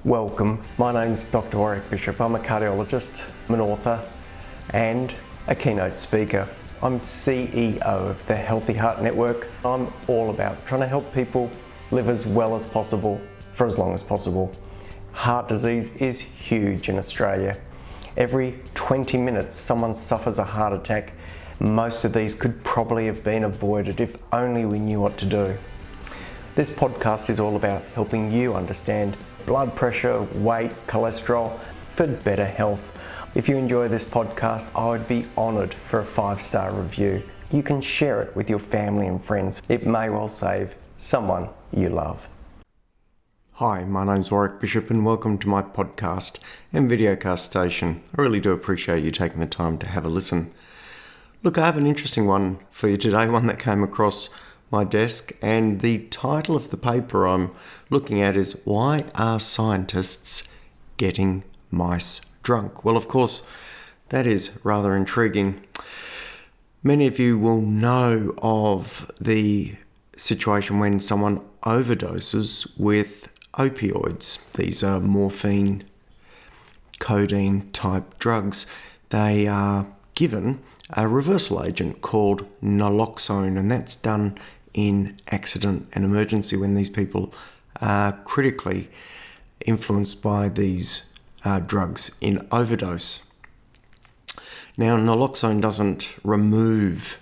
Welcome, my name's Doctor Warrick Bishop. I'm a cardiologist, I'm an author and a keynote speaker. I'm CEO of the Healthy Heart Network. I'm all about trying to help people live as well as possible for as long as possible. Heart disease is huge in Australia. Every 20 minutes someone suffers a heart attack. Most of these could probably have been avoided if only we knew what to do. This podcast is all about helping you understand blood pressure, weight, cholesterol for better health. If you enjoy this podcast, I would be honoured for a 5-star review. You can share it with your family and friends. It may well save someone you love. Hi, my name's Warrick Bishop and welcome to my podcast and videocast station. I really do appreciate you taking the time to have a listen. Look, I have an interesting one for you today, one that came across my desk, and the title of the paper I'm looking at is "Why Are Scientists Getting Mice Drunk?" Well, of course, that is rather intriguing. Many of you will know of the situation when someone overdoses with opioids. These are morphine, codeine type drugs. They are given a reversal agent called naloxone, and that's done in accident and emergency when these people are critically influenced by these drugs in overdose. Now, naloxone doesn't remove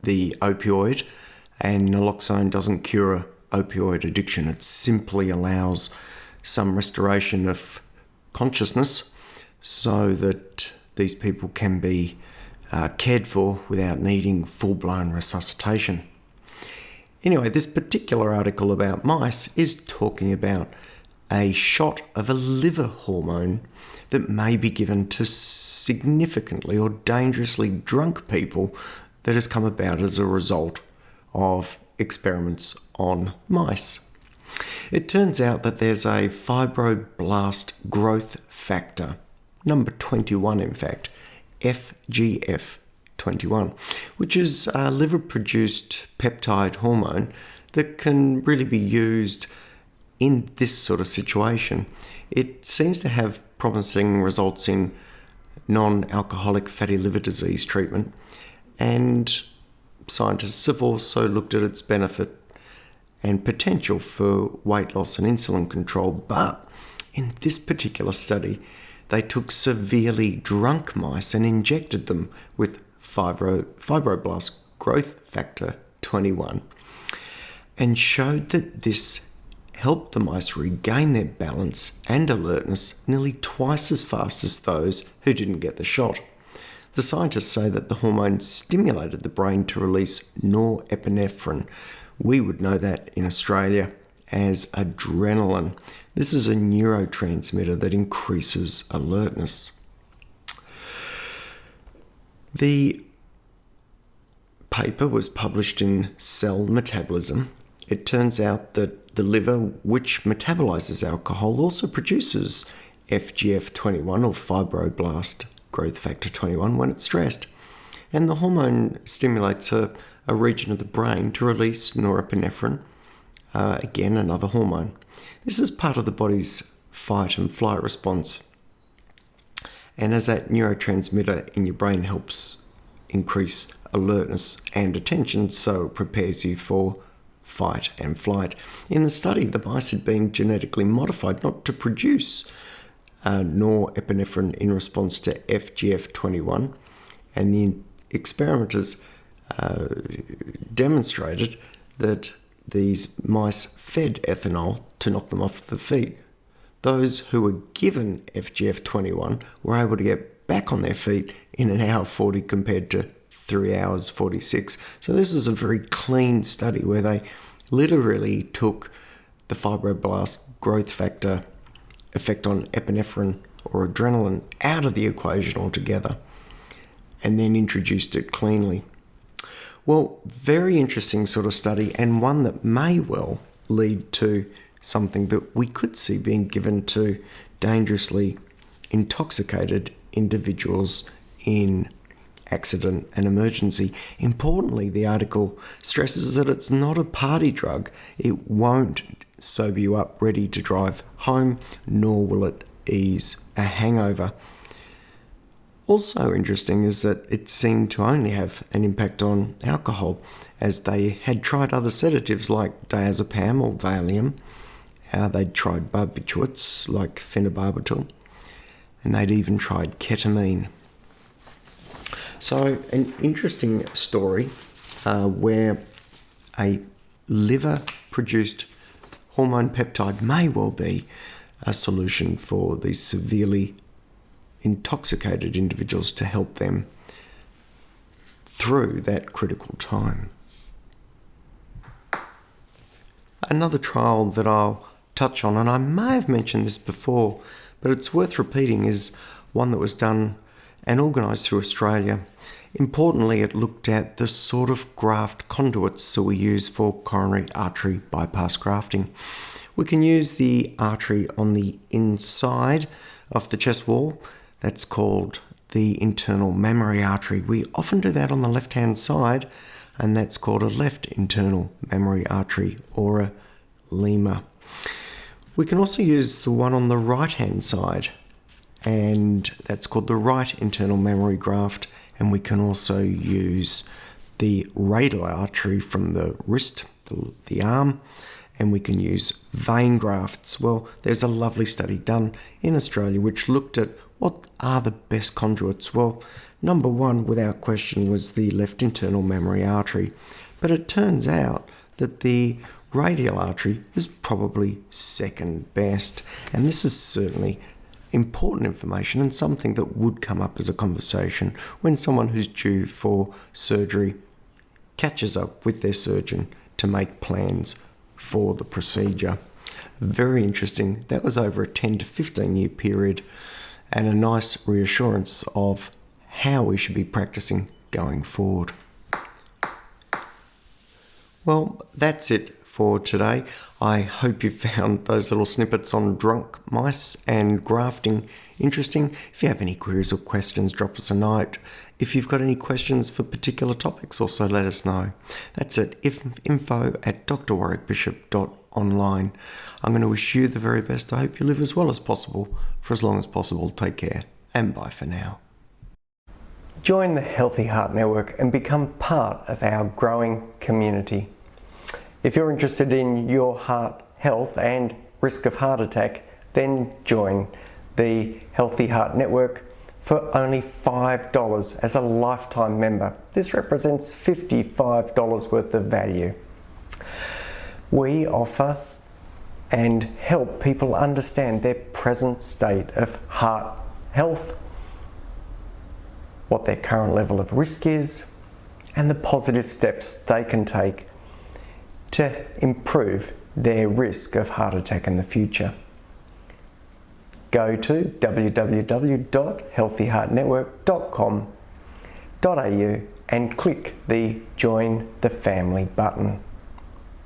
the opioid, and naloxone doesn't cure opioid addiction. It simply allows some restoration of consciousness so that these people can be cared for without needing full-blown resuscitation. Anyway, this particular article about mice is talking about a shot of a liver hormone that may be given to significantly or dangerously drunk people that has come about as a result of experiments on mice. It turns out that there's a fibroblast growth factor, number 21 in fact, FGF21, which is a liver-produced peptide hormone that can really be used in this sort of situation. It seems to have promising results in non-alcoholic fatty liver disease treatment, and scientists have also looked at its benefit and potential for weight loss and insulin control. But in this particular study, they took severely drunk mice and injected them with fibroblast growth factor 21 and showed that this helped the mice regain their balance and alertness nearly twice as fast as those who didn't get the shot. The scientists say that the hormone stimulated the brain to release norepinephrine. We would know that in Australia as adrenaline. This is a neurotransmitter that increases alertness. The paper was published in Cell Metabolism. It turns out that the liver, which metabolizes alcohol, also produces FGF21 or fibroblast growth factor 21 when it's stressed. And the hormone stimulates a region of the brain to release norepinephrine, again another hormone. This is part of the body's fight and flight response. And as that neurotransmitter in your brain helps increase alertness and attention, so it prepares you for fight and flight. In the study, the mice had been genetically modified not to produce norepinephrine in response to FGF21, and the experimenters demonstrated that these mice fed ethanol to knock them off their feet. Those who were given FGF21 were able to get back on their feet in 1 hour 40 compared to 3 hours 46. So this was a very clean study where they literally took the fibroblast growth factor effect on epinephrine or adrenaline out of the equation altogether and then introduced it cleanly. Well, very interesting sort of study, and one that may well lead to something that we could see being given to dangerously intoxicated individuals in accident and emergency. Importantly, the article stresses that it's not a party drug. It won't sober you up ready to drive home, nor will it ease a hangover. Also interesting is that it seemed to only have an impact on alcohol, as they had tried other sedatives like diazepam or Valium. They'd tried barbiturates like phenobarbital, and they'd even tried ketamine. So an interesting story where a liver-produced hormone peptide may well be a solution for these severely intoxicated individuals to help them through that critical time. Another trial that I'll touch on, and I may have mentioned this before, but it's worth repeating, is one that was done and organised through Australia. Importantly, it looked at the sort of graft conduits that we use for coronary artery bypass grafting. We can use the artery on the inside of the chest wall. That's called the internal mammary artery. We often do that on the left-hand side, and that's called a left internal mammary artery, or a lemur. We can also use the one on the right-hand side, and that's called the right internal mammary graft. And we can also use the radial artery from the wrist, the arm, and we can use vein grafts. Well, there's a lovely study done in Australia which looked at what are the best conduits. Well, number one, without question, was the left internal mammary artery. But it turns out that the radial artery is probably second best. And this is certainly important information and something that would come up as a conversation when someone who's due for surgery catches up with their surgeon to make plans for the procedure. Very interesting. That was over a 10 to 15 year period, and a nice reassurance of how we should be practicing going forward. Well, that's it for today. I hope you found those little snippets on drunk mice and grafting interesting. If you have any queries or questions, drop us a note. If you've got any questions for particular topics, also let us know. That's at info@drwarrickbishop.online. I'm going to wish you the very best. I hope you live as well as possible for as long as possible. Take care, and bye for now. Join the Healthy Heart Network and become part of our growing community. If you're interested in your heart health and risk of heart attack, then join the Healthy Heart Network for only $5 as a lifetime member. This represents $55 worth of value. We offer and help people understand their present state of heart health, what their current level of risk is, and the positive steps they can take to improve their risk of heart attack in the future. Go to www.healthyheartnetwork.com.au and click the Join the Family button.